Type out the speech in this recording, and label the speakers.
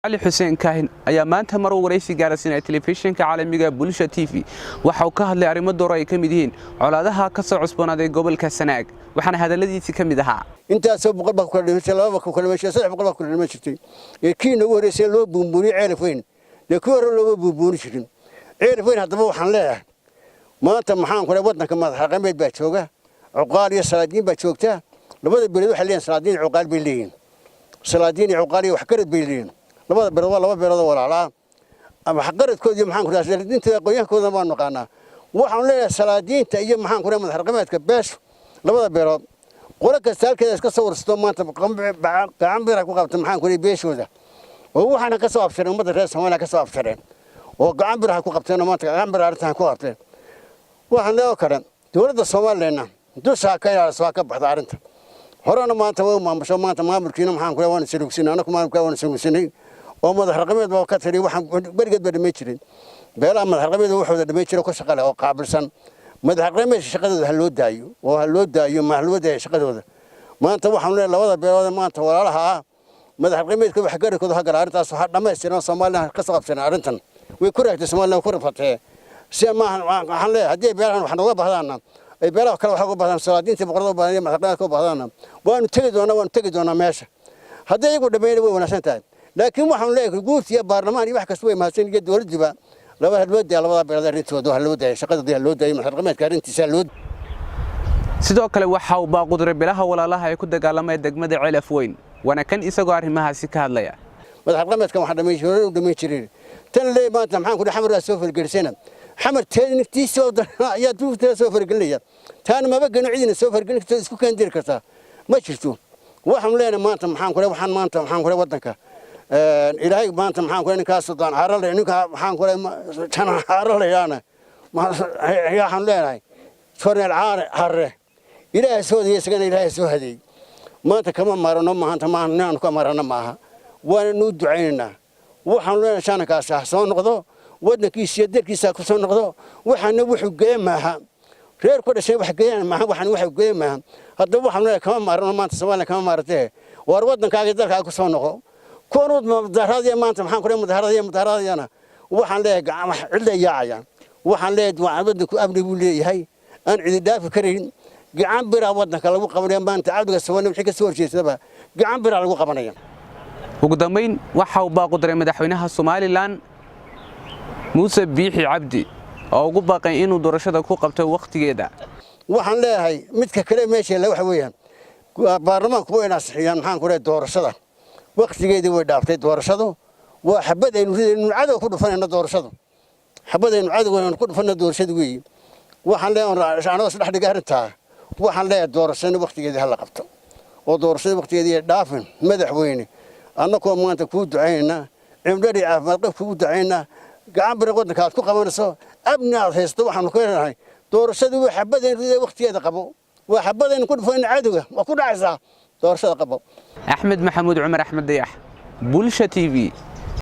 Speaker 1: علي حسين كاهن ayaa maanta mar waraysi gaarsiinay telefishinka caalamiga Bulsha TV waxa uu ka hadlay arrimo door ay kamid yihiin colaadaha ka soo cusboonaaday gobolka Sanaag waxaana hadaladiisa kamid ahaa
Speaker 2: intaas oo boqol baa ku kala dhimatay laba ku kala meeshay saddex boqol baa ku kala dhimatay ee kiina ugu horeysay loo buunbuuni ceelaf weyn de ku hore loo buunbuuni jirin ceelaf weyn hadaba waxaan leeyahay maanta maxaan ku leeyahay wadanka madax dhaqameed baa jooga cuqaal iyo salaadiin baa joogta labada beelad waxa leeyahay salaadiin cuqaal bay leeyihiin salaadiin iyo cuqaal iyo wax karad bay leeyihiin labada beelad waa laba beelad walaala ama xaqaradkood iyo maxaan ku leeyahay salaadiinta qoyaankooda ma naqaana waxaan leeyahay salaadiinta iyo maxaan ku leeyahay madax dhaqameedka beesh labada beelad qolo kasta halkeeda iska soo warsto maanta gacan bir ku qabta maxaan ku leeyahay beeshooda oo waxaana ka soo afshareen ummadda reer Soomaaliya ka soo afshareen oo gacan bir ku qabteen maanta gacan bir arrintan ku qabteen waxaan leeyahay karan dawladda Soomaaliyeedna dusha ka yaasoo ka baxda arrinta horena maanta way maamusho maanta maamulkiina maxaan ku leeyahay waan sirugsinay anagu maamulka waan sirugsinay oo madax dhaqameed baa ka tiri waxaan barigeed baa dhamay jirin beelaha madax dhaqameed wuxuu dhamay jiray ku shaqale oo qaabilsan madax dhaqameed shaqadooda loo daayo oo loo daayo mahluuda shaqadooda maanta waxaan leeyahay labada beelood maanta walaalaha madax dhaqameedka wax gaarkooda ha gaar arrintaas waxa dhameystiran Soomaaliya ka soo qabsan arrintan way ku raagtay Soomaaliya ku rafatay si ma waxaan leeyahay hadii beelahan wax nooga bahdaan ay beelaha kale wax uga bahdaan salaadiinta boqorada badan madax dhaqameedka u bahdaan waanu tagi doonaa meesha hadii iyagu dhameeyay way wanaagsan tahay laakiin waxaan leeyahay guurtiya baarlamaan iyo wax kasta way mahadsan yihiin dawladdiba laba hadlood labada beelad arintooda waxa loo daayay shaqada loo daayay madax dhaqameedka arintiisa loo
Speaker 1: sidoo kale waxa uu baaqudray bilaha walaalaha ay ku dagaalamay degmada Ceelaf Weyn wana kan isagoo arrimahaasi ka hadlaya
Speaker 2: madax dhaqameedka waxa dhameeyay jiray tan leey maanta maxaan ku dhahay xamar soo fargelisana xamar teedniftiisa ayaa duufta soo fargelinaya tan maba gano cidina soo fargelinta isku keen dir kartaa ma jirto waxaan leenahay maanta maxaan ku leeyahay wadanka ilaahay maanta maxaan ku leeyahay ninkaas sodon harale ninka maxaan ku leeyahay tan harale yaana waxaan leenahay korneel harre ilaahay soo diyaay isagana ilaahay soo haday maanta kama maarano maanta naan ku maarano maaha waana nuu ducaynaa waxaan leenahay shanakaas soo noqdo wadankiisa dalkiisa ku soo noqdo waxaana wuxuu geeymaha reer ku dhashay wax geeymaha waxaan wax geeymaha hadda waxaan leenahay kama maarano maanta Soomaaliya kama maartay war wadankaaga dalkaaga ku soo noqo كونود مدهرات ما أنت محن كلهم مدهرات أنا وحن له جام عدة يعيا وحن له دوا بدك أبني بولي هاي أنا عدي دافع كريم جام برا ودنا كلام قبرين ما أنت عبد السواني وحكي سوى شيء سبا جام برا لو قبرين
Speaker 1: وقدامين وحاو باقدر مدحونها الصومالي لان موسى بيحي عبدي أو قبقى إنه درشة كوق قبته وقت جدا
Speaker 2: وحن له هاي متك كلام ماشي لو حويان برلمان كوي ناس حيان محن كله درشة waqtigeedii way dhaaftay doorashadu waa xabad aynu cadow ku dhufanayna doorashadu xabad aynu cadow ku dhufanayna doorashadu weey waxaan leeyahay anoo saddex dhiga arinta waxaan leeyahay doorashada waqtigeedii hal qabto oo doorashada waqtigeedii dhaafin madaxweyne annagoo maanta ku duceynaa cimdhari caafimaad qof ku duceynaa gacan bir wadanka aad ku qabanayso abnaad haysto waxaan ku leeyahay doorashadu waa xabad aynu waqtigeeda qabo waa xabad aynu ku dhufanayna cadowga waa ku dhacaysaa doorashada qabo
Speaker 1: أحمد محمود عمر أحمد دياح بولشا TV